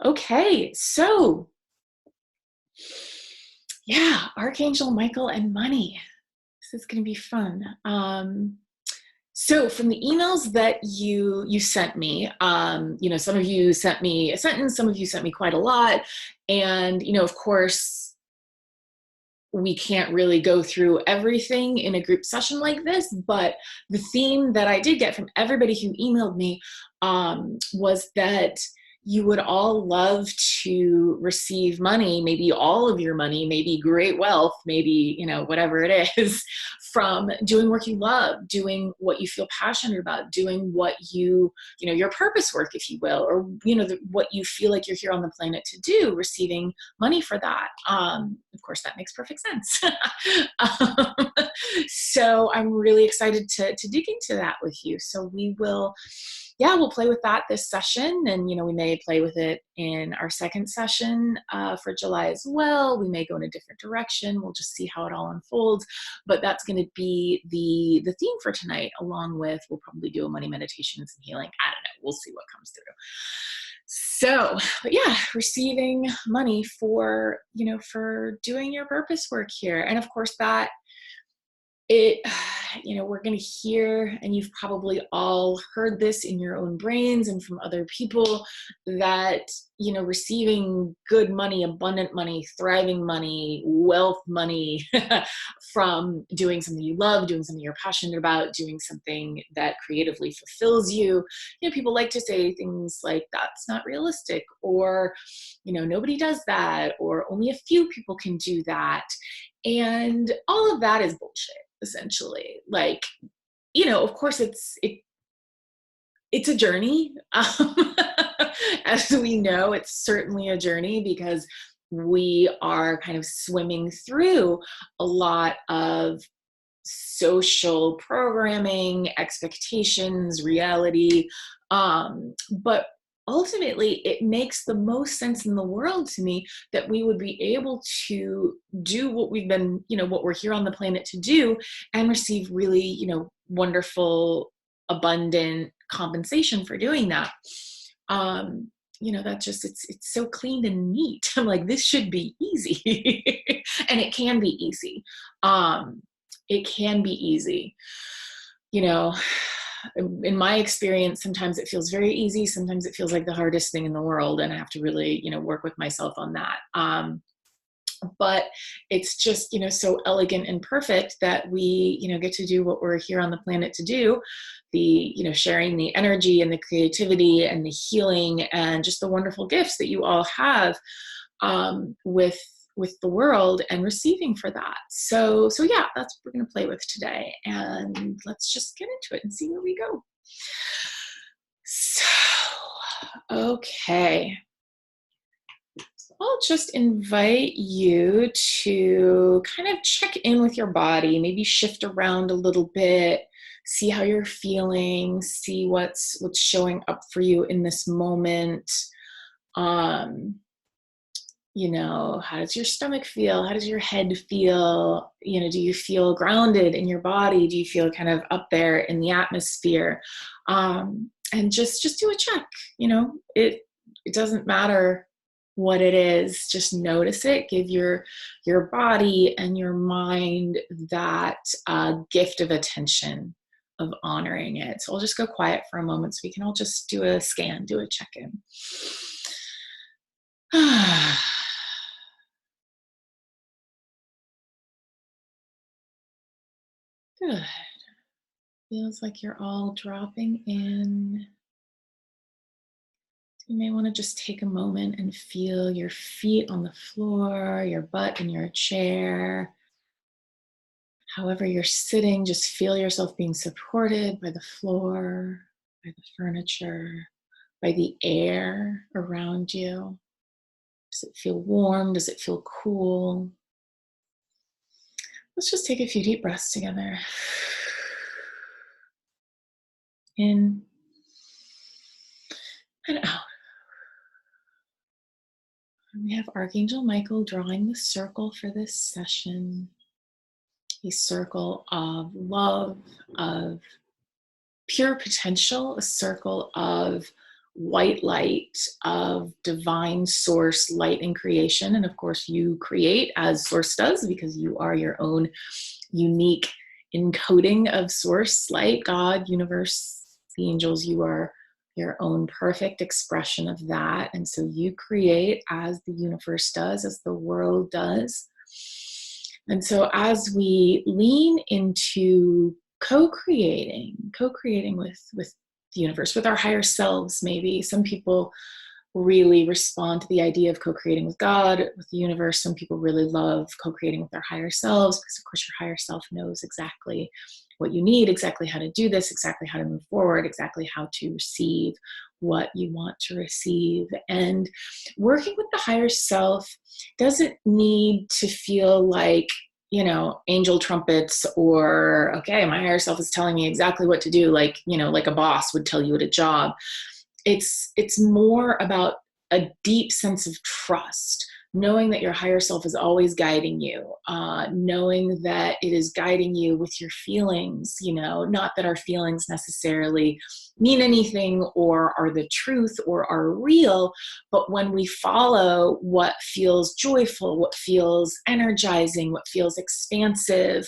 Okay, so yeah, Archangel Michael and money. This is going to be fun. So from the emails that you sent me, some of you sent me a sentence, some of you sent me quite a lot, and of course, we can't really go through everything in a group session like this, but the theme that I did get from everybody who emailed me was that you would all love to receive money, maybe all of your money, maybe great wealth, maybe, whatever it is, from doing work you love, doing what you feel passionate about, doing what your purpose work, if you will, or, what you feel like you're here on the planet to do, receiving money for that. Of course, that makes perfect sense. um, so I'm really excited to dig into that with you. So we'll play with that this session, and we may play with it in our second session for July as well. We may go in a different direction. We'll just see how it all unfolds, but that's going to be the theme for tonight, along with we'll probably do a money meditation and some healing. I don't know. We'll see what comes through. So, but yeah, receiving money for doing your purpose work here, and of course that we're going to hear, and you've probably all heard this in your own brains and from other people, that receiving good money, abundant money, thriving money, wealth money from doing something you love, doing something you're passionate about, doing something that creatively fulfills you. People like to say things like, that's not realistic, or nobody does that, or only a few people can do that. And all of that is bullshit, essentially. Like, of course it's a journey. As we know, it's certainly a journey, because we are kind of swimming through a lot of social programming, expectations, reality. But ultimately, it makes the most sense in the world to me that we would be able to do what what we're here on the planet to do, and receive really, wonderful, abundant compensation for doing that. That just, it's so clean and neat. I'm like, this should be easy. And it can be easy. It can be easy. In my experience, sometimes it feels very easy. Sometimes it feels like the hardest thing in the world, and I have to really, work with myself on that. But it's just, so elegant and perfect that we, get to do what we're here on the planet to do. The, sharing the energy and the creativity and the healing and just the wonderful gifts that you all have with the world, and receiving for that. So yeah, that's what we're going to play with today. And let's just get into it and see where we go. So, okay. I'll just invite you to kind of check in with your body, maybe shift around a little bit, see how you're feeling, see what's showing up for you in this moment. How does your stomach feel? How does your head feel? Do you feel grounded in your body? Do you feel kind of up there in the atmosphere? And just do a check. It doesn't matter what it is, just notice it. Give your body and your mind that gift of attention, of honoring it. So I'll just go quiet for a moment so we can all just do a scan, do a check-in. Good. Feels like you're all dropping in. You may want to just take a moment and feel your feet on the floor, your butt in your chair. However you're sitting, just feel yourself being supported by the floor, by the furniture, by the air around you. Does it feel warm? Does it feel cool? Let's just take a few deep breaths together. In and out. And we have Archangel Michael drawing the circle for this session. A circle of love, of pure potential, a circle of white light of divine source light in creation. And of course you create as source does, because you are your own unique encoding of source light, God, universe, the angels. You are your own perfect expression of that. And so you create as the universe does, as the world does. And so as we lean into co-creating with the universe, with our higher selves, maybe some people really respond to the idea of co-creating with God, with the universe. Some people really love co-creating with their higher selves, because of course your higher self knows exactly what you need, exactly how to do this, exactly how to move forward, exactly how to receive what you want to receive. And working with the higher self doesn't need to feel like, you know, angel trumpets, or, okay, my higher self is telling me exactly what to do, like, you know, like a boss would tell you at a job. It's more about a deep sense of trust, knowing that your higher self is always guiding you, knowing that it is guiding you with your feelings, you know, not that our feelings necessarily mean anything or are the truth or are real, but when we follow what feels joyful, what feels energizing, what feels expansive,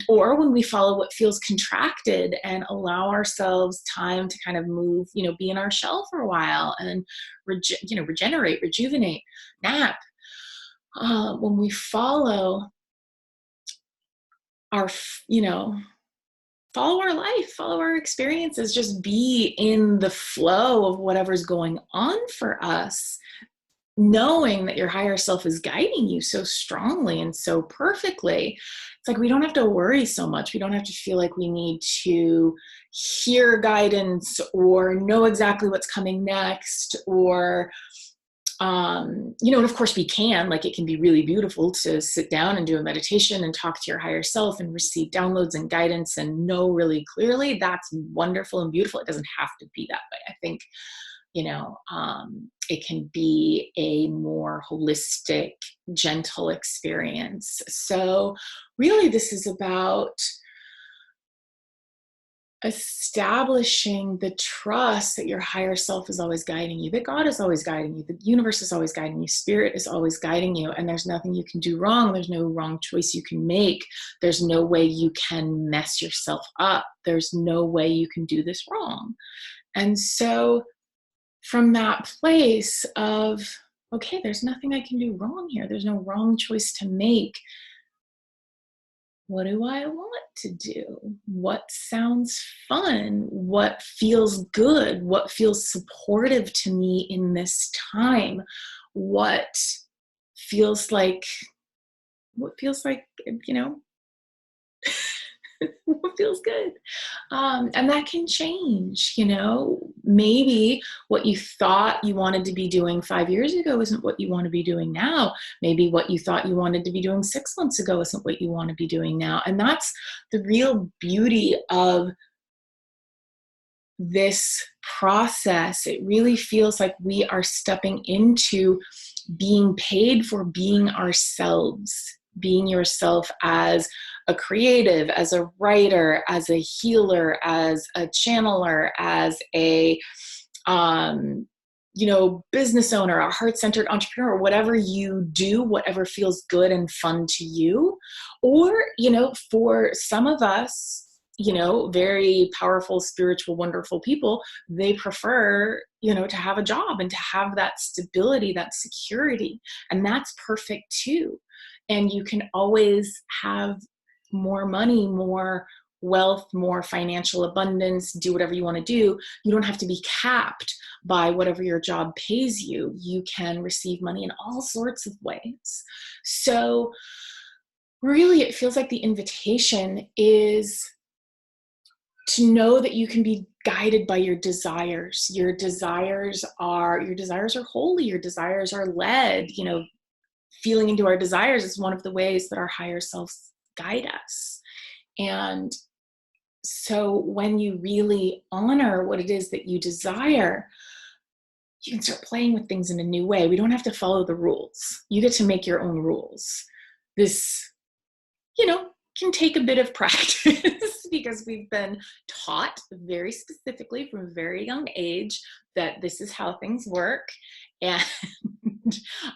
or when we follow what feels contracted and allow ourselves time to kind of move, you know, be in our shell for a while and regenerate, rejuvenate, nap. When we follow our, follow our life, follow our experiences, just be in the flow of whatever's going on for us, knowing that your higher self is guiding you so strongly and so perfectly. It's like we don't have to worry so much. We don't have to feel like we need to hear guidance or know exactly what's coming next, or and of course we can, like, it can be really beautiful to sit down and do a meditation and talk to your higher self and receive downloads and guidance and know really clearly. That's wonderful and beautiful. It doesn't have to be that way. I think, it can be a more holistic, gentle experience. So really this is about establishing the trust that your higher self is always guiding you, that God is always guiding you, the universe is always guiding you, spirit is always guiding you, and there's nothing you can do wrong. There's no wrong choice you can make. There's no way you can mess yourself up. There's no way you can do this wrong. And so from that place of, okay, there's nothing I can do wrong here. There's no wrong choice to make. What do I want to do? What sounds fun? What feels good? What feels supportive to me in this time? What feels like, what feels good? And that can change, maybe what you thought you wanted to be doing 5 years ago isn't what you want to be doing now. Maybe what you thought you wanted to be doing 6 months ago isn't what you want to be doing now. And that's the real beauty of this process. It really feels like we are stepping into being paid for being ourselves, being yourself as a creative, as a writer, as a healer, as a channeler, as a business owner, a heart-centered entrepreneur, whatever you do, whatever feels good and fun to you. Or, for some of us, very powerful, spiritual, wonderful people, they prefer, to have a job and to have that stability, that security. And that's perfect too. And you can always have more money, more wealth, more financial abundance, do whatever you want to do. You don't have to be capped by whatever your job pays you. You can receive money in all sorts of ways. So really, it feels like the invitation is to know that you can be guided by your desires. Your desires are holy. Your desires are led. Feeling into our desires is one of the ways that our higher selves guide us. And so when you really honor what it is that you desire, you can start playing with things in a new way. We don't have to follow the rules. You get to make your own rules. This, can take a bit of practice because we've been taught very specifically from a very young age that this is how things work. And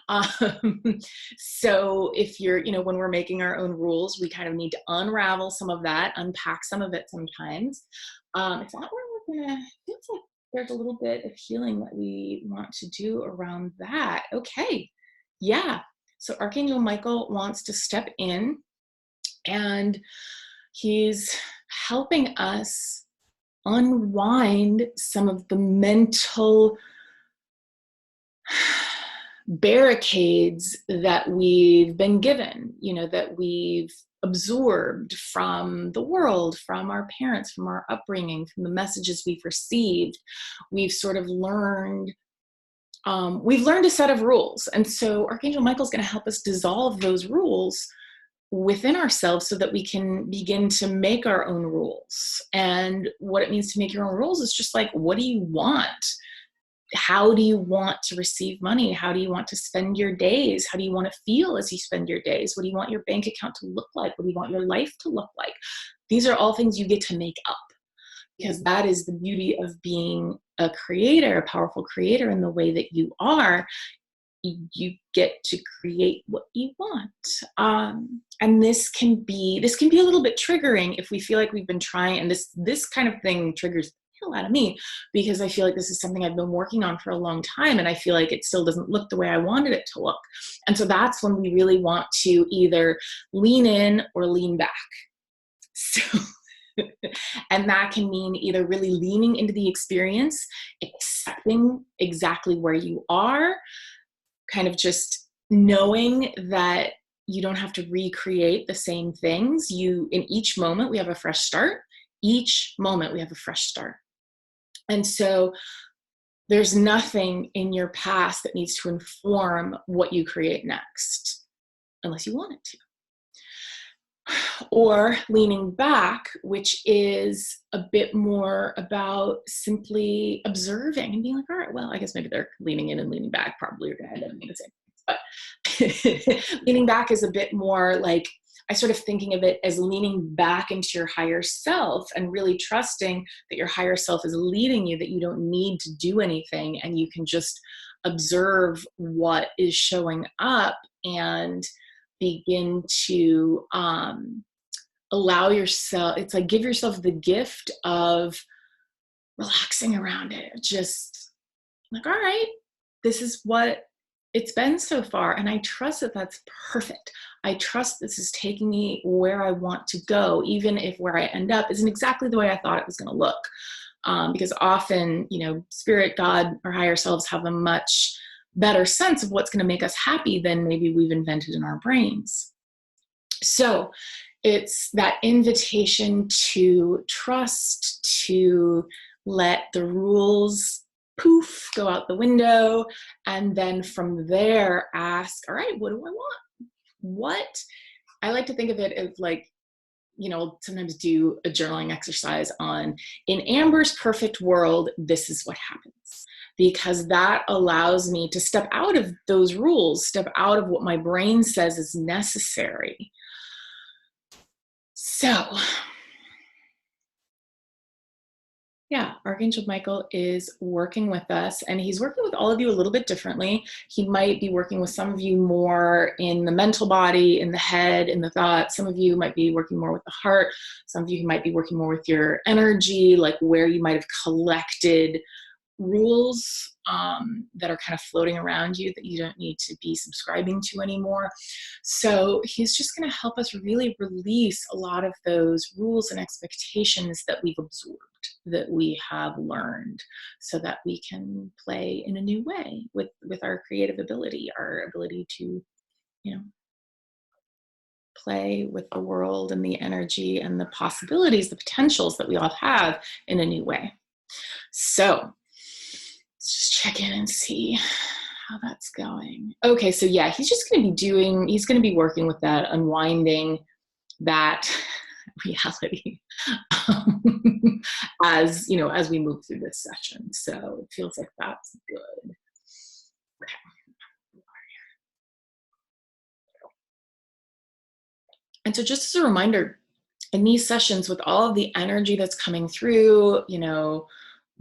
um, so if you're, when we're making our own rules, we kind of need to unravel some of that, unpack some of it sometimes. It's not where we're gonna, feels like there's a little bit of healing that we want to do around that. Okay. Yeah. So Archangel Michael wants to step in, and he's helping us unwind some of the mental barricades that we've been given, that we've absorbed from the world, from our parents, from our upbringing, from the messages we've received. We've sort of learned, we've learned a set of rules. And so Archangel Michael's going to help us dissolve those rules within ourselves so that we can begin to make our own rules. And what it means to make your own rules is just like, what do you want? How do you want to receive money? How do you want to spend your days? How do you want to feel as you spend your days? What do you want your bank account to look like? What do you want your life to look like? These are all things you get to make up, because that is the beauty of being a creator, a powerful creator in the way that you are. You get to create what you want. And this can be a little bit triggering if we feel like we've been trying, and this kind of thing triggers hell out of me, because I feel like this is something I've been working on for a long time, and I feel like it still doesn't look the way I wanted it to look. And so that's when we really want to either lean in or lean back. So, and that can mean either really leaning into the experience, accepting exactly where you are, kind of just knowing that you don't have to recreate the same things. In each moment, we have a fresh start. Each moment, we have a fresh start. And so there's nothing in your past that needs to inform what you create next, unless you want it to. Or leaning back, which is a bit more about simply observing and being like, all right, well, I guess maybe they're leaning in and leaning back probably are going to end up being the same. But leaning back is a bit more like, I sort of thinking of it as leaning back into your higher self and really trusting that your higher self is leading you, that you don't need to do anything, and you can just observe what is showing up and begin to allow yourself, it's like give yourself the gift of relaxing around it. Just like, all right, this is what it's been so far, and I trust that that's perfect. I trust this is taking me where I want to go, even if where I end up isn't exactly the way I thought it was going to look. Because often, spirit, God, or higher selves have a much better sense of what's going to make us happy than maybe we've invented in our brains. So it's that invitation to trust, to let the rules poof, go out the window, and then from there ask, all right, what do I want? What? I like to think of it as like, sometimes do a journaling exercise on, in Amber's perfect world, this is what happens. Because that allows me to step out of those rules, step out of what my brain says is necessary. So, yeah, Archangel Michael is working with us, and he's working with all of you a little bit differently. He might be working with some of you more in the mental body, in the head, in the thought. Some of you might be working more with the heart. Some of you might be working more with your energy, like where you might have collected rules that are kind of floating around you that you don't need to be subscribing to anymore. So he's just going to help us really release a lot of those rules and expectations that we've absorbed, that we have learned, so that we can play in a new way with our creative ability, our ability to, play with the world and the energy and the possibilities, the potentials that we all have in a new way. So let's just check in and see how that's going. Okay, so yeah, he's going to be working with that, unwinding that reality as we move through this session. So it feels like that's good. Okay. And so just as a reminder, in these sessions, with all of the energy that's coming through, you know,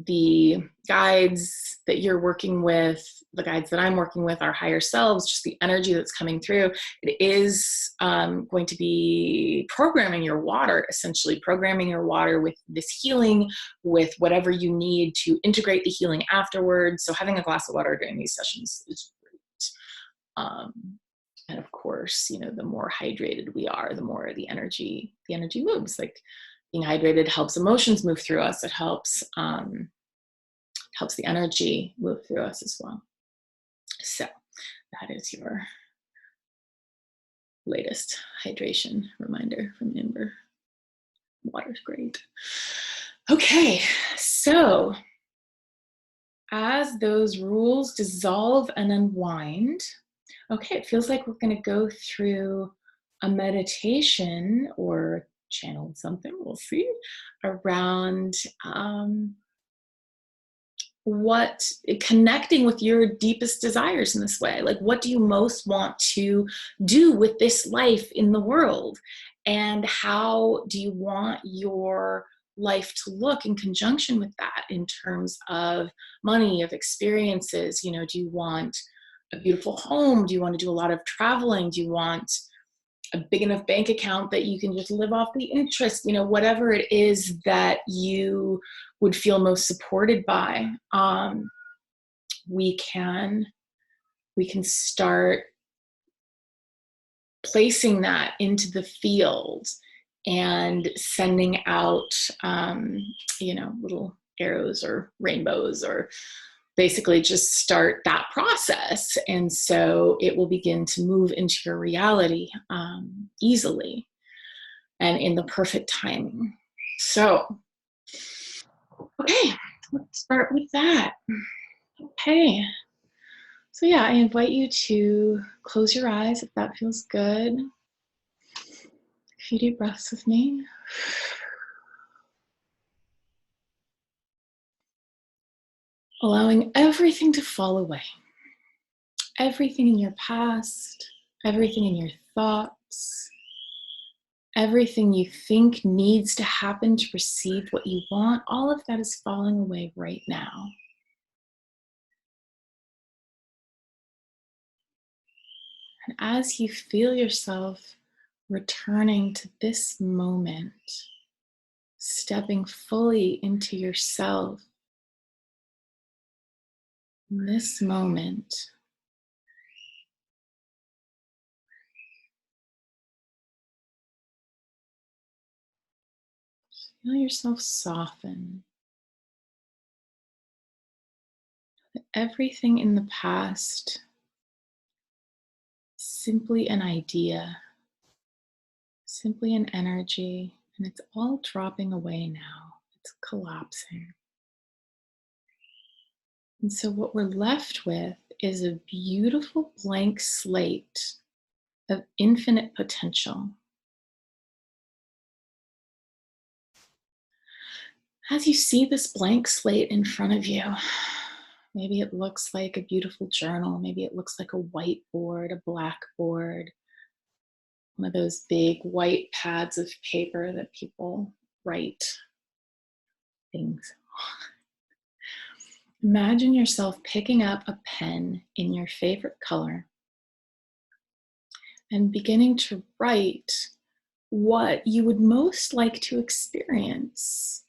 the guides that you're working with, the guides that I'm working with, our higher selves, just the energy that's coming through, it is going to be programming your water, essentially programming your water with this healing, with whatever you need to integrate the healing afterwards. So having a glass of water during these sessions is great. And of course, you know, the more hydrated we are, the more the energy moves. Like being hydrated helps emotions move through us. It helps the energy move through us as well. So that is your latest hydration reminder from Amber. Water's great. Okay, so as those rules dissolve and unwind, okay, it feels like we're going to go through a meditation or channel something, we'll see, around what connecting with your deepest desires in this way. Like, what do you most want to do with this life in the world? And how do you want your life to look in conjunction with that in terms of money, of experiences? You know, do you want a beautiful home? Do you want to do a lot of traveling? Do you want a big enough bank account that you can just live off the interest? You know, whatever it is that you would feel most supported by, we can start placing that into the field and sending out, you know, little arrows or rainbows, or basically just start that process. And so it will begin to move into your reality easily and in the perfect timing. So, okay, let's start with that. Okay. So yeah, I invite you to close your eyes if that feels good. A few deep breaths with me. Allowing everything to fall away. Everything in your past, everything in your thoughts, everything you think needs to happen to receive what you want, all of that is falling away right now. And as you feel yourself returning to this moment, stepping fully into yourself, in this moment, feel yourself soften. Everything in the past, simply an idea, simply an energy, and it's all dropping away now. It's collapsing. And so what we're left with is a beautiful blank slate of infinite potential. As you see this blank slate in front of you, maybe it looks like a beautiful journal, maybe it looks like a whiteboard, a blackboard, one of those big white pads of paper that people write things. Imagine yourself picking up a pen in your favorite color and beginning to write what you would most like to experience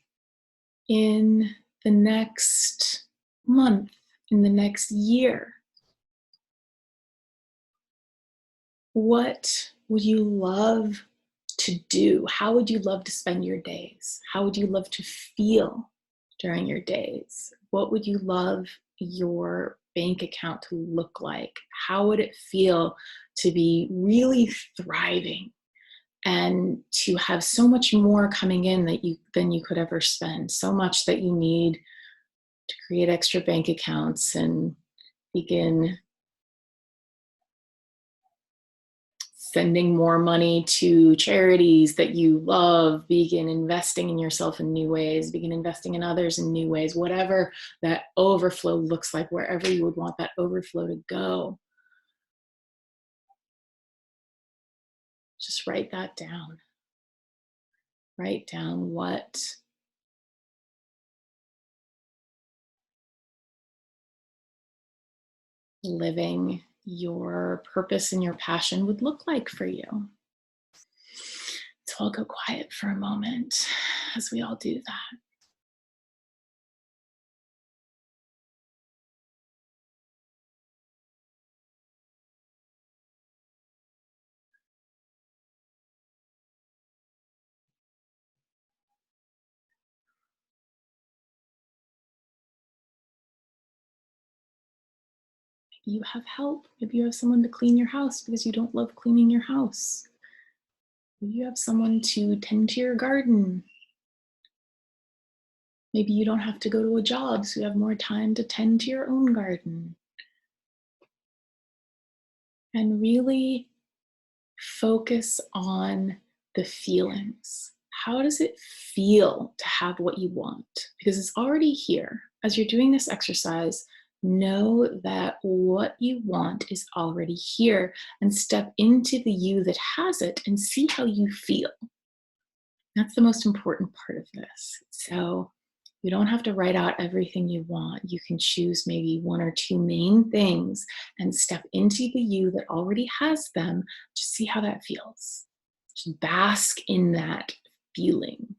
in the next month, in the next year. What would you love to do? How would you love to spend your days? How would you love to feel during your days? What would you love your bank account to look like? How would it feel to be really thriving and to have so much more coming in than you could ever spend? So much that you need to create extra bank accounts and begin sending more money to charities that you love, begin investing in yourself in new ways, begin investing in others in new ways, whatever that overflow looks like, wherever you would want that overflow to go. Just write that down. Write down what living your purpose and your passion would look like for you. So I'll go quiet for a moment as we all do that. You have help. Maybe you have someone to clean your house because you don't love cleaning your house. Maybe you have someone to tend to your garden. Maybe you don't have to go to a job, so you have more time to tend to your own garden. And really focus on the feelings. How does it feel to have what you want? Because it's already here. As you're doing this exercise, know that what you want is already here and step into the you that has it and see how you feel. That's the most important part of this. So you don't have to write out everything you want. You can choose maybe one or two main things and step into the you that already has them. Just see how that feels. Just bask in that feeling,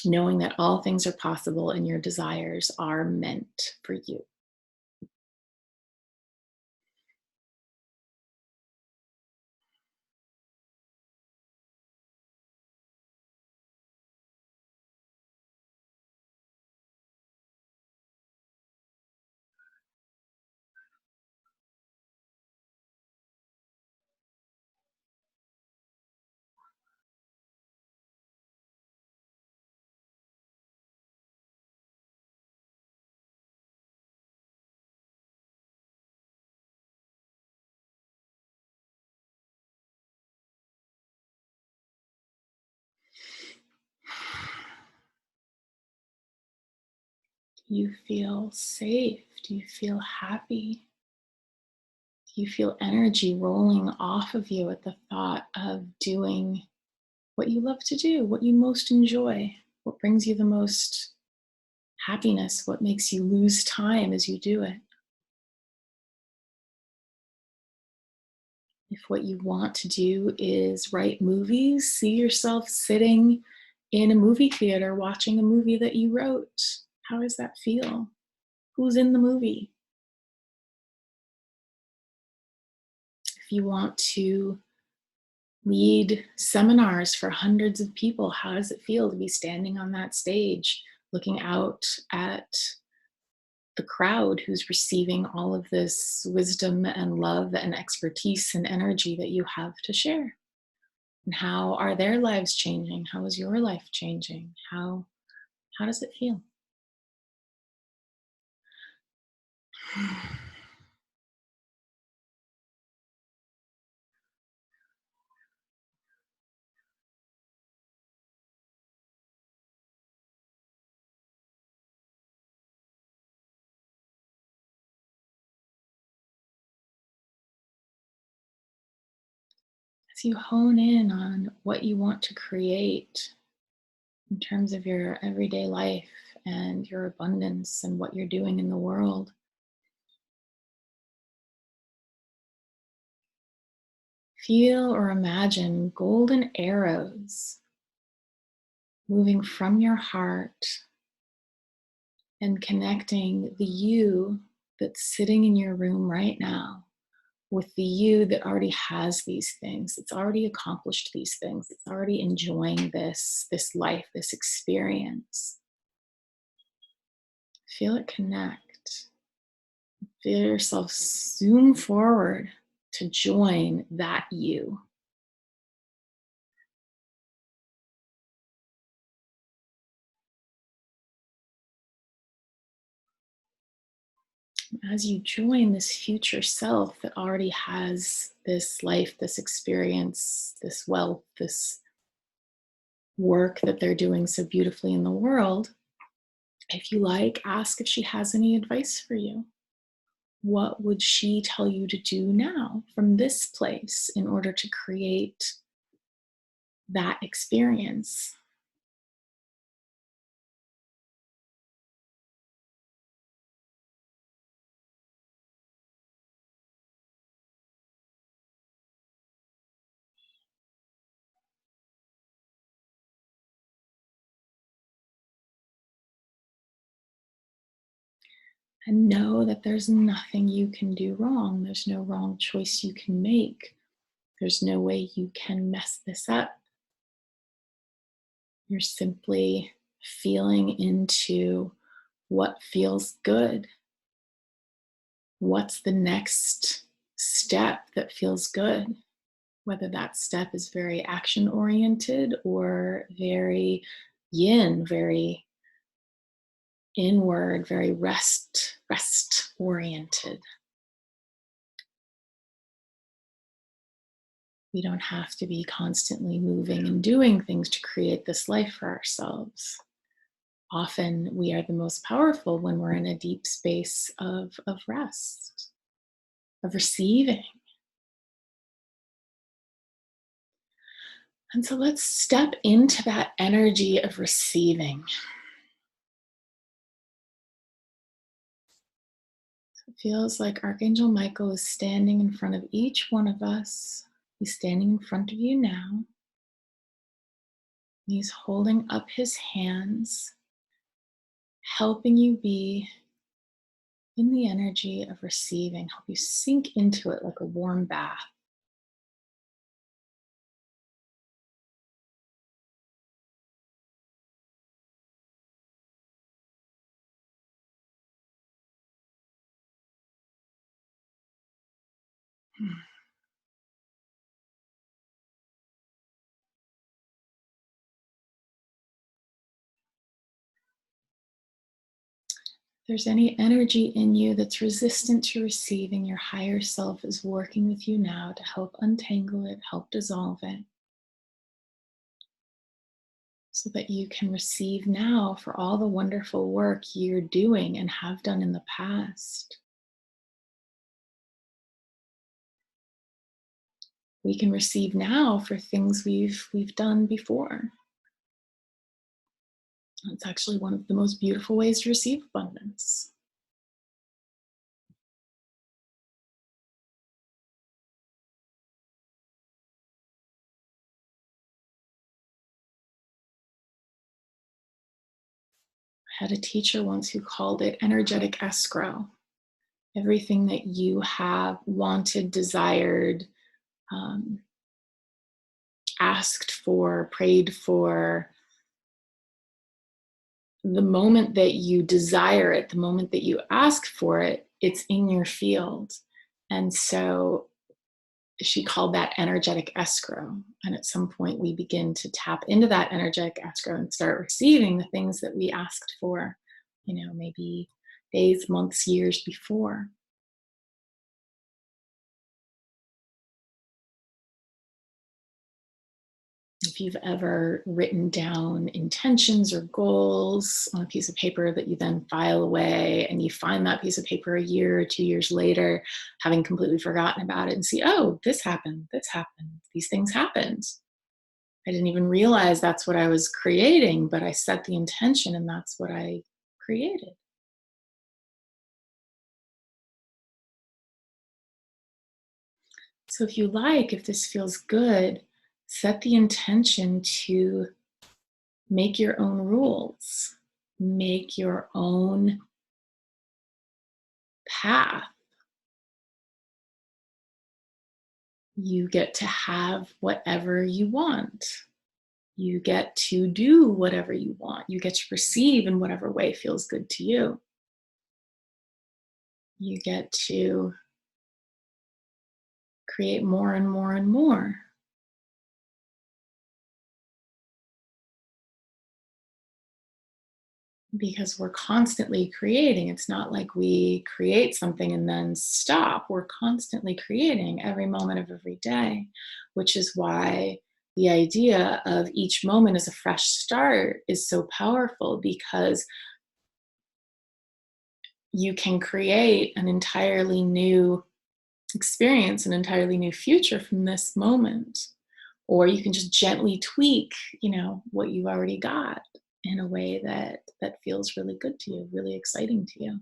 knowing that all things are possible and your desires are meant for you. Do you feel safe? Do you feel happy? Do you feel energy rolling off of you at the thought of doing what you love to do, what you most enjoy, what brings you the most happiness, what makes you lose time as you do it? If what you want to do is write movies, see yourself sitting in a movie theater watching a movie that you wrote. How does that feel? Who's in the movie? If you want to lead seminars for hundreds of people, how does it feel to be standing on that stage looking out at the crowd who's receiving all of this wisdom and love and expertise and energy that you have to share? And how are their lives changing? How is your life changing? How does it feel? As you hone in on what you want to create in terms of your everyday life and your abundance and what you're doing in the world, feel or imagine golden arrows moving from your heart and connecting the you that's sitting in your room right now with the you that already has these things, it's already accomplished these things, it's already enjoying this life, this experience. Feel it connect. Feel yourself zoom forward to join that you. As you join this future self that already has this life, this experience, this wealth, this work that they're doing so beautifully in the world, if you like, ask if she has any advice for you. What would she tell you to do now from this place in order to create that experience? And know that there's nothing you can do wrong. There's no wrong choice you can make. There's no way you can mess this up. You're simply feeling into what feels good. What's the next step that feels good? Whether that step is very action oriented or very yin, very inward, very rest oriented. We don't have to be constantly moving and doing things to create this life for ourselves. Often we are the most powerful when we're in a deep space of rest, of receiving. And so let's step into that energy of receiving. It feels like Archangel Michael is standing in front of each one of us. He's standing in front of you now. He's holding up his hands, helping you be in the energy of receiving, help you sink into it like a warm bath. If there's any energy in you that's resistant to receiving, your higher self is working with you now to help untangle it, help dissolve it, so that you can receive now for all the wonderful work you're doing and have done in the past. We can receive now for things we've done before. It's actually one of the most beautiful ways to receive abundance. I had a teacher once who called it energetic escrow. Everything that you have wanted, desired, um, asked for, prayed for, the moment that you desire it, the moment that you ask for it, it's in your field. And so she called that energetic escrow. And at some point, we begin to tap into that energetic escrow and start receiving the things that we asked for, maybe days, months, years before. If you've ever written down intentions or goals on a piece of paper that you then file away, and you find that piece of paper a year or 2 years later, having completely forgotten about it, and see, oh, this happened, these things happened. I didn't even realize that's what I was creating, but I set the intention and that's what I created. So if you like, if this feels good, set the intention to make your own rules, make your own path. You get to have whatever you want. You get to do whatever you want. You get to receive in whatever way feels good to you. You get to create more and more and more, because we're constantly creating. It's not like we create something and then stop. We're constantly creating every moment of every day, which is why the idea of each moment as a fresh start is so powerful, because you can create an entirely new experience, an entirely new future from this moment. Or you can just gently tweak, what you already got in a way that feels really good to you, really exciting to you.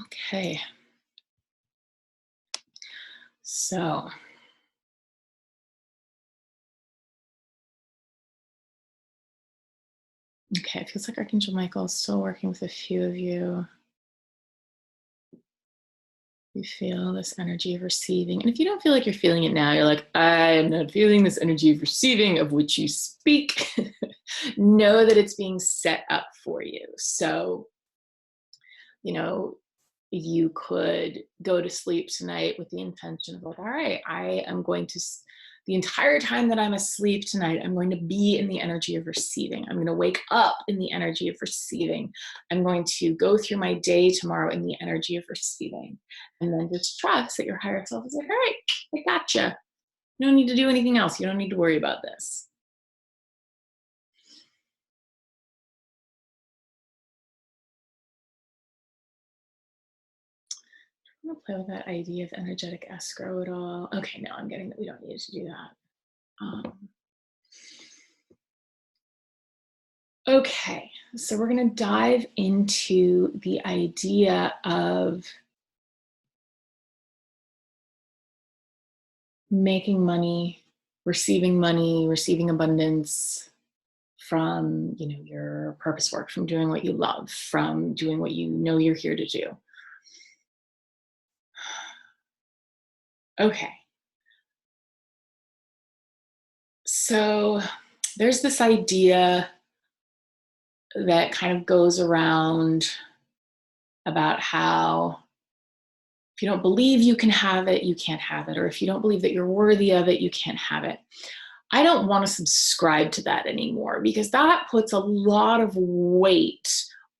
Okay. So, okay, it feels like Archangel Michael is still working with a few of you. You feel this energy of receiving. And if you don't feel like you're feeling it now, you're like, I am not feeling this energy of receiving of which you speak. Know that it's being set up for you. So, you know, you could go to sleep tonight with the intention of like, all right, I am going to, the entire time that I'm asleep tonight, I'm going to be in the energy of receiving. I'm going to wake up in the energy of receiving. I'm going to go through my day tomorrow in the energy of receiving. And then just trust that your higher self is like, all right, I gotcha. You don't need to do anything else. You don't need to worry about this. I'm going to play with that idea of energetic escrow at all. Okay, now I'm getting that we don't need to do that. Okay, so we're going to dive into the idea of making money, receiving abundance from, your purpose work, from doing what you love, from doing what you know you're here to do. Okay. So there's this idea that kind of goes around about how if you don't believe you can have it, you can't have it. Or if you don't believe that you're worthy of it, you can't have it. I don't want to subscribe to that anymore because that puts a lot of weight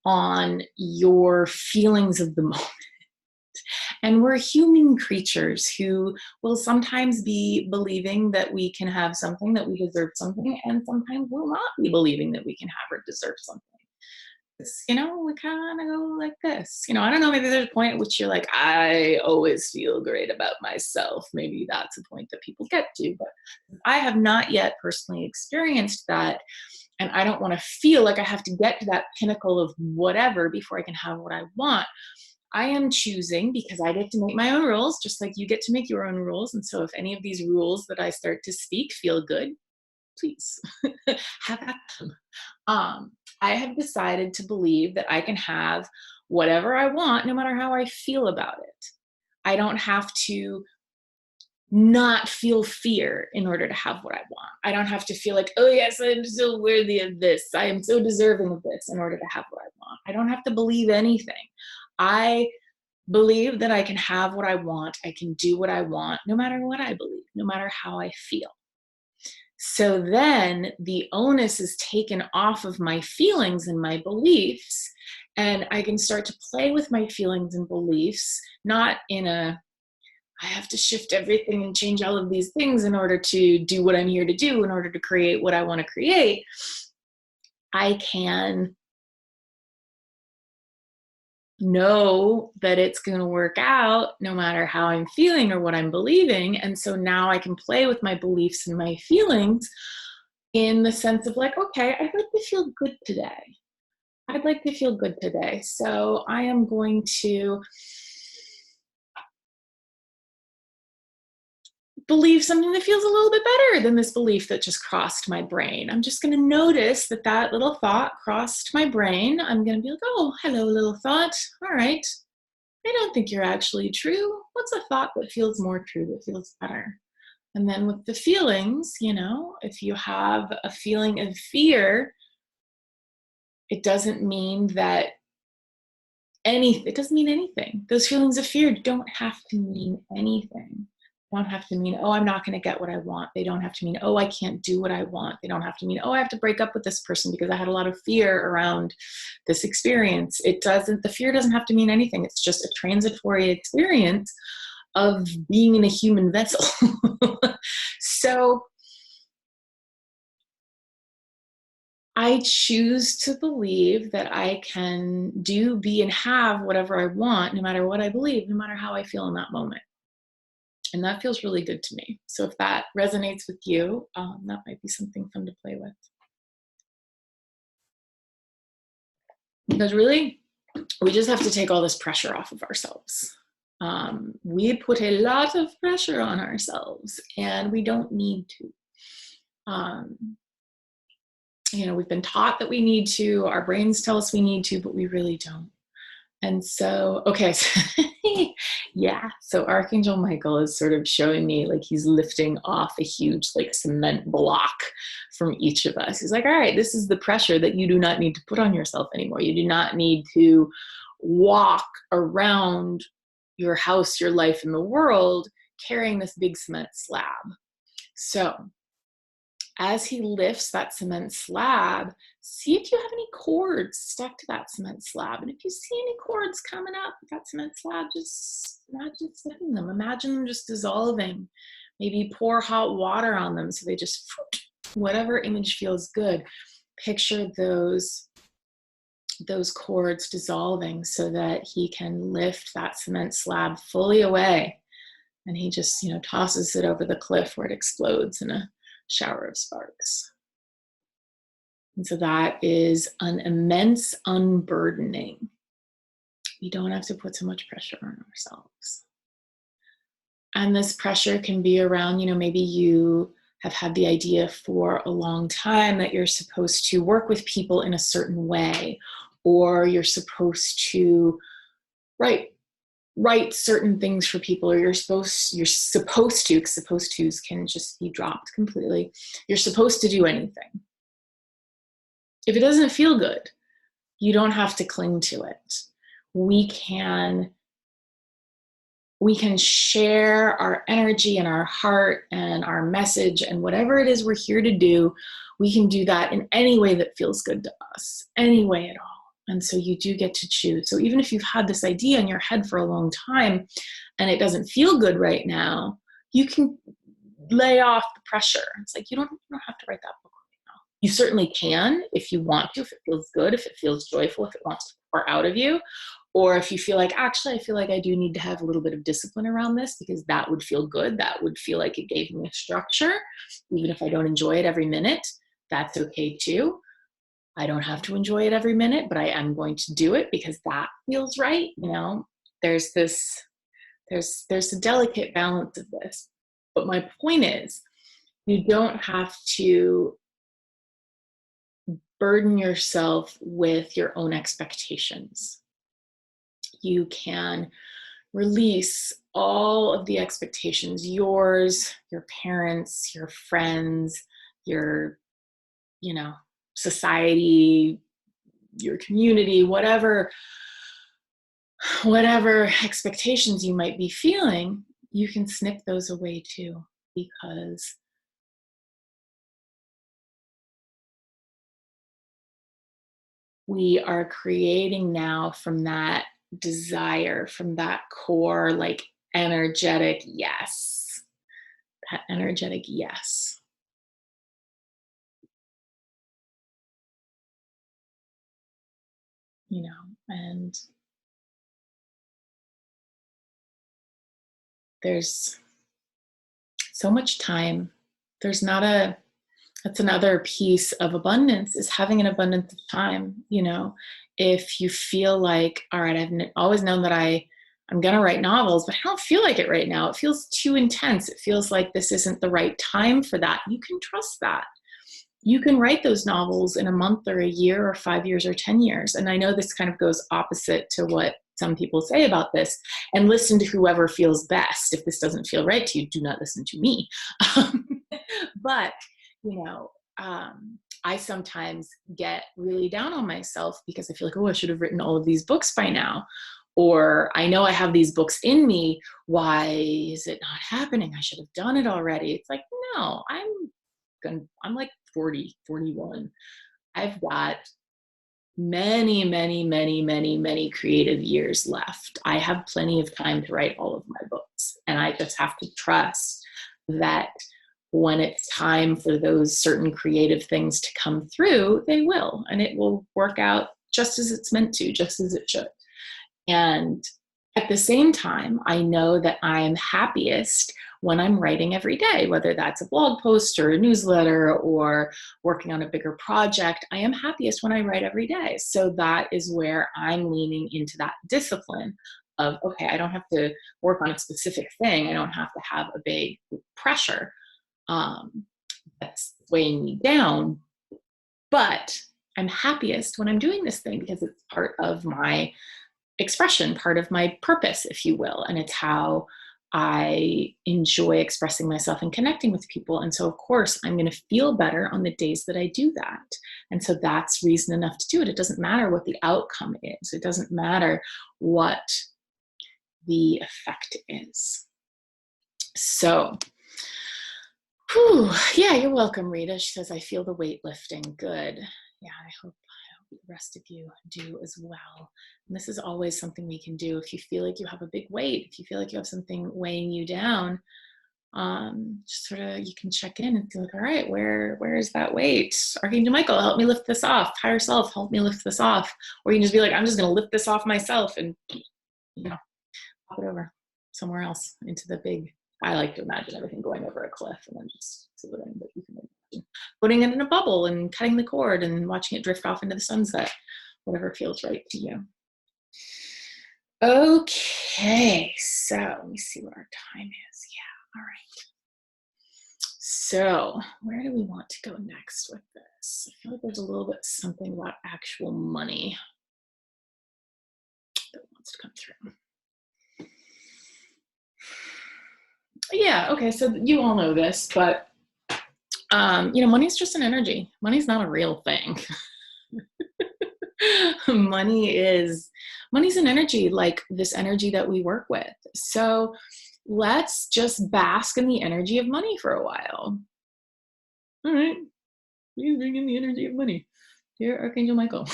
on your feelings of the moment. And we're human creatures who will sometimes be believing that we can have something, that we deserve something, and sometimes will not be believing that we can have or deserve something. We kind of go like this. I don't know, maybe there's a point at which you're like, I always feel great about myself. Maybe that's a point that people get to, but I have not yet personally experienced that. And I don't want to feel like I have to get to that pinnacle of whatever before I can have what I want. I am choosing because I get to make my own rules, just like you get to make your own rules. And so if any of these rules that I start to speak feel good, please have at them. I have decided to believe that I can have whatever I want, no matter how I feel about it. I don't have to not feel fear in order to have what I want. I don't have to feel like, oh, yes, I'm so worthy of this. I am so deserving of this in order to have what I want. I don't have to believe anything. I believe that I can have what I want. I can do what I want, no matter what I believe, no matter how I feel. So then the onus is taken off of my feelings and my beliefs, and I can start to play with my feelings and beliefs, not in a, I have to shift everything and change all of these things in order to do what I'm here to do, in order to create what I want to create. I can know that it's going to work out no matter how I'm feeling or what I'm believing. And so now I can play with my beliefs and my feelings in the sense of like, okay, I'd like to feel good today. I'd like to feel good today. So I am going to believe something that feels a little bit better than this belief that just crossed my brain. I'm just going to notice that that little thought crossed my brain. I'm going to be like, oh, hello, little thought. All right. I don't think you're actually true. What's a thought that feels more true, that feels better? And then with the feelings, if you have a feeling of fear, it doesn't mean that it doesn't mean anything. Those feelings of fear don't have to mean anything. They don't have to mean, oh, I'm not going to get what I want. They don't have to mean, oh, I can't do what I want. They don't have to mean, oh, I have to break up with this person because I had a lot of fear around this experience. The fear doesn't have to mean anything. It's just a transitory experience of being in a human vessel. So I choose to believe that I can do, be, and have whatever I want, no matter what I believe, no matter how I feel in that moment. And that feels really good to me. So if that resonates with you, that might be something fun to play with. Because really, we just have to take all this pressure off of ourselves. We put a lot of pressure on ourselves, and we don't need to. We've been taught that we need to, our brains tell us we need to, but we really don't. And so, okay, so yeah, so Archangel Michael is sort of showing me like he's lifting off a huge like cement block from each of us. He's like, all right, this is the pressure that you do not need to put on yourself anymore. You do not need to walk around your house, your life, in the world carrying this big cement slab. So as he lifts that cement slab, see if you have any cords stuck to that cement slab. And if you see any cords coming up that cement slab, just imagine snipping them. Imagine them just dissolving. Maybe pour hot water on them so they just, whatever image feels good. Picture those cords dissolving so that he can lift that cement slab fully away. And he just, tosses it over the cliff where it explodes in a shower of sparks. And so that is an immense unburdening. We don't have to put so much pressure on ourselves. And this pressure can be around, maybe you have had the idea for a long time that you're supposed to work with people in a certain way, or you're supposed to write certain things for people, or you're supposed to, because supposed to's can just be dropped completely. You're supposed to do anything. If it doesn't feel good, you don't have to cling to it. We can share our energy and our heart and our message and whatever it is we're here to do. We can do that in any way that feels good to us, any way at all. And so you do get to choose. So even if you've had this idea in your head for a long time and it doesn't feel good right now, you can lay off the pressure. It's like, you don't have to write that book right now. You certainly can if you want to, if it feels good, if it feels joyful, if it wants to pour out of you. Or if you feel like, actually, I feel like I do need to have a little bit of discipline around this because that would feel good. That would feel like it gave me a structure. Even if I don't enjoy it every minute, that's okay too. I don't have to enjoy it every minute, but I am going to do it because that feels right. There's a delicate balance of this. But my point is, you don't have to burden yourself with your own expectations. You can release all of the expectations, yours, your parents, your friends, your, society, your community, whatever expectations you might be feeling, you can snip those away too, because we are creating now from that desire, from that core, like energetic yes, that energetic yes. And there's so much time. That's another piece of abundance, is having an abundance of time. If you feel like, all right, I've always known that I'm going to write novels, but I don't feel like it right now. It feels too intense. It feels like this isn't the right time for that. You can trust that. You can write those novels in a month or a year or 5 years or 10 years. And I know this kind of goes opposite to what some people say about this, and listen to whoever feels best. If this doesn't feel right to you, do not listen to me. But, I sometimes get really down on myself because I feel like, I should have written all of these books by now. Or I know I have these books in me. Why is it not happening? I should have done it already. It's like, no, I'm like 40, 41. I've got many, many, many, many, many creative years left. I have plenty of time to write all of my books. And I just have to trust that when it's time for those certain creative things to come through, they will. And it will work out just as it's meant to, just as it should. And At the same time, I know that I'm happiest when I'm writing every day, whether that's a blog post or a newsletter or working on a bigger project. I am happiest when I write every day. So that is where I'm leaning into that discipline of, okay, I don't have to work on a specific thing. I don't have to have a big pressure that's weighing me down. But I'm happiest when I'm doing this thing because it's part of my expression, part of my purpose, if you will. And it's how I enjoy expressing myself and connecting with people. And so, of course, I'm going to feel better on the days that I do that. And so that's reason enough to do it. It doesn't matter what the outcome is, it doesn't matter what the effect is. So, whew, yeah, you're welcome, Rita. She says, I feel the weight lifting. Good. Yeah, I hope the rest of you do as well. And this is always something we can do. If you feel like you have a big weight, if you feel like you have something weighing you down, just sort of, you can check in and feel like, all right, where is that weight? Archangel Michael, help me lift this off. Higher self, help me lift this off. Or you can just be like, I'm just going to lift this off myself and, pop it over somewhere else into the big. I like to imagine everything going over a cliff and then just exhibiting, but you can imagine putting it in a bubble and cutting the cord and watching it drift off into the sunset, whatever feels right to you. Okay, so let me see what our time is. Yeah, all right. So where do we want to go next with this? I feel like there's a little bit something about actual money that wants to come through. Yeah, okay, so you all know this, but money's just an energy. Money's not a real thing. Money's an energy, like this energy that we work with. So let's just bask in the energy of money for a while. All right, please bring in the energy of money, dear Archangel Michael.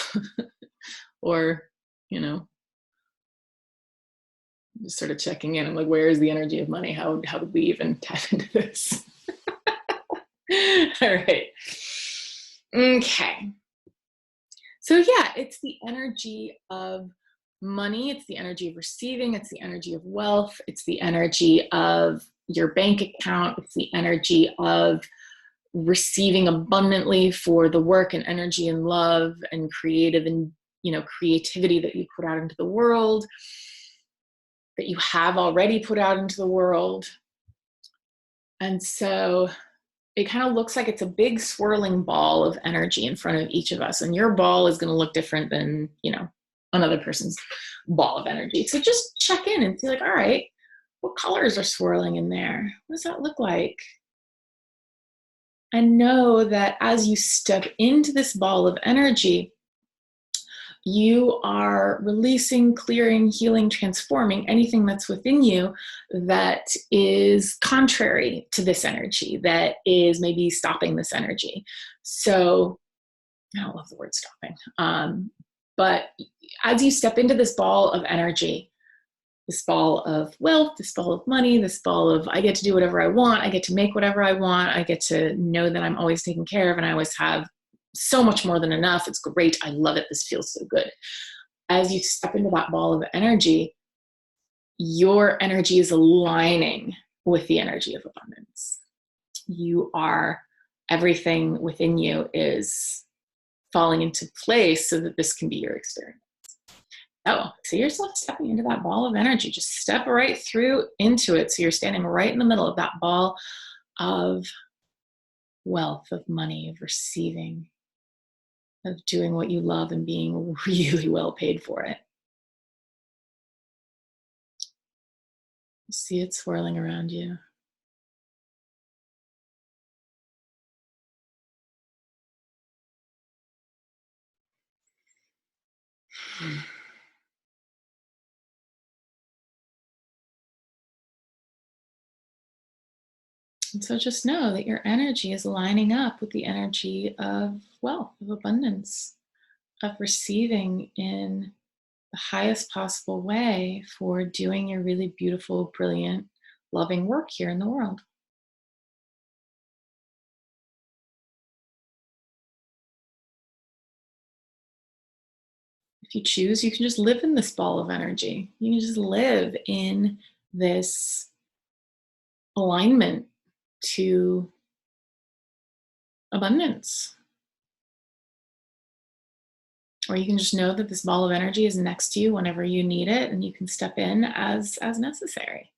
Or, just sort of checking in. I'm like, where is the energy of money? How would we even tap into this? All right. Okay. So yeah, it's the energy of money. It's the energy of receiving. It's the energy of wealth. It's the energy of your bank account. It's the energy of receiving abundantly for the work and energy and love and creative and, creativity that you put out into the world, that you have already put out into the world. And so it kind of looks like it's a big swirling ball of energy in front of each of us. And your ball is going to look different than, another person's ball of energy. So just check in and see like, all right, what colors are swirling in there? What does that look like? And know that as you step into this ball of energy, you are releasing, clearing, healing, transforming anything that's within you that is contrary to this energy, that is maybe stopping this energy. So I don't love the word stopping. But as you step into this ball of energy, this ball of wealth, this ball of money, this ball of I get to do whatever I want, I get to make whatever I want, I get to know that I'm always taken care of and I always have so much more than enough. It's great. I love it. This feels so good. As you step into that ball of energy, your energy is aligning with the energy of abundance. Everything within you is falling into place so that this can be your experience. Oh, see yourself stepping into that ball of energy. Just step right through into it. So you're standing right in the middle of that ball of wealth, of money, of receiving, of doing what you love and being really well paid for it. See it swirling around you. And so just know that your energy is lining up with the energy of wealth, of abundance, of receiving in the highest possible way for doing your really beautiful, brilliant, loving work here in the world. If you choose, you can just live in this ball of energy. You can just live in this alignment to abundance. Or you can just know that this ball of energy is next to you whenever you need it, and you can step in as necessary.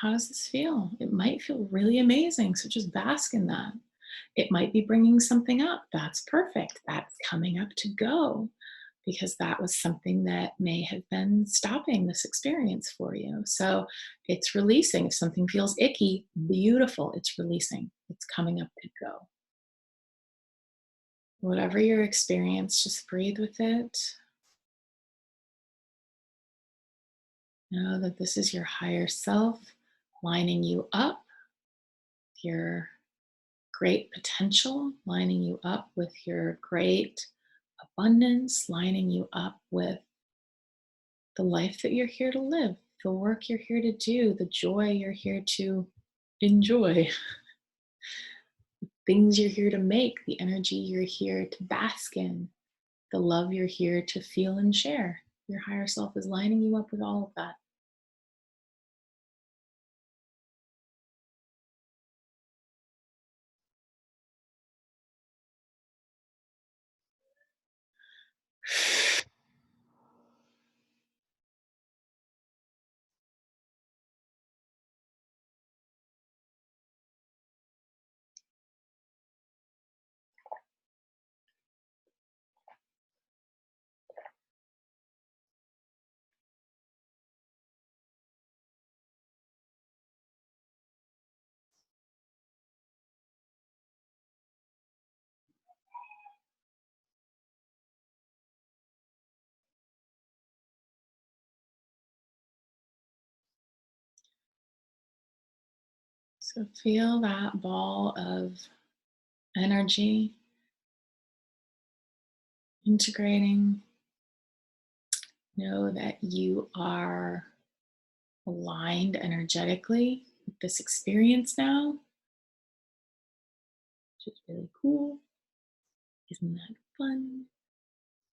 How does this feel? It might feel really amazing, so just bask in that. It might be bringing something up. That's perfect. That's coming up to go because that was something that may have been stopping this experience for you. So it's releasing. If something feels icky, beautiful. It's releasing. It's coming up to go. Whatever your experience, just breathe with it. Know that this is your higher self lining you up, your great potential, lining you up with your great abundance, lining you up with the life that you're here to live, the work you're here to do, the joy you're here to enjoy, things you're here to make, the energy you're here to bask in, the love you're here to feel and share. Your higher self is lining you up with all of that. So feel that ball of energy integrating. Know that you are aligned energetically with this experience now, which is really cool. Isn't that fun?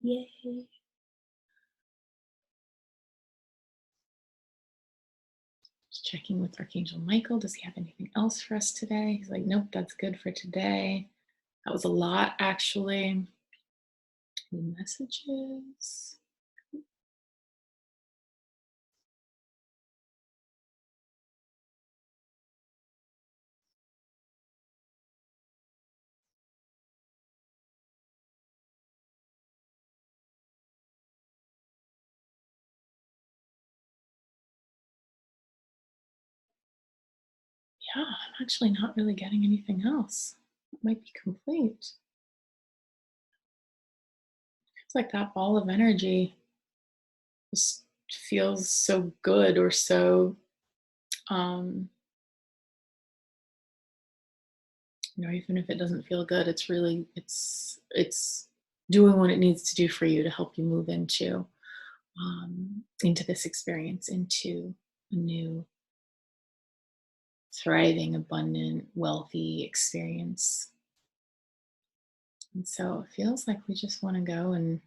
Yay. Just checking with Archangel Michael. Does he have anything else for us today? He's like, nope, that's good for today. That was a lot, actually. Any messages? Yeah, I'm actually not really getting anything else. It might be complete. It's like that ball of energy just feels so good or so um even if it doesn't feel good, it's really it's doing what it needs to do for you to help you move into this experience, into a new thriving, abundant, wealthy experience. And so it feels like we just want to go and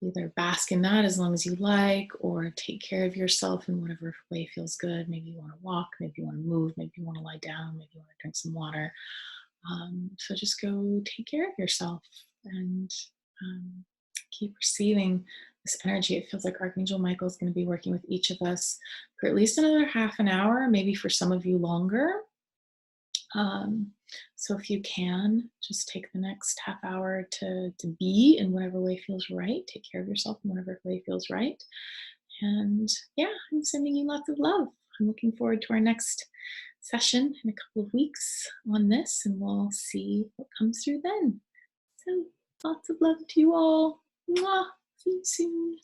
either bask in that as long as you like, or take care of yourself in whatever way feels good. Maybe you want to walk, maybe you want to move, maybe you want to lie down, maybe you want to drink some water. So just go take care of yourself and um, keep receiving this energy. It feels like Archangel Michael is going to be working with each of us for at least another half an hour, maybe for some of you longer. So if you can, just take the next half hour to be in whatever way feels right. Take care of yourself in whatever way feels right. And yeah, I'm sending you lots of love. I'm looking forward to our next session in a couple of weeks on this, and we'll see what comes through then. So lots of love to you all. Mwah. See you soon.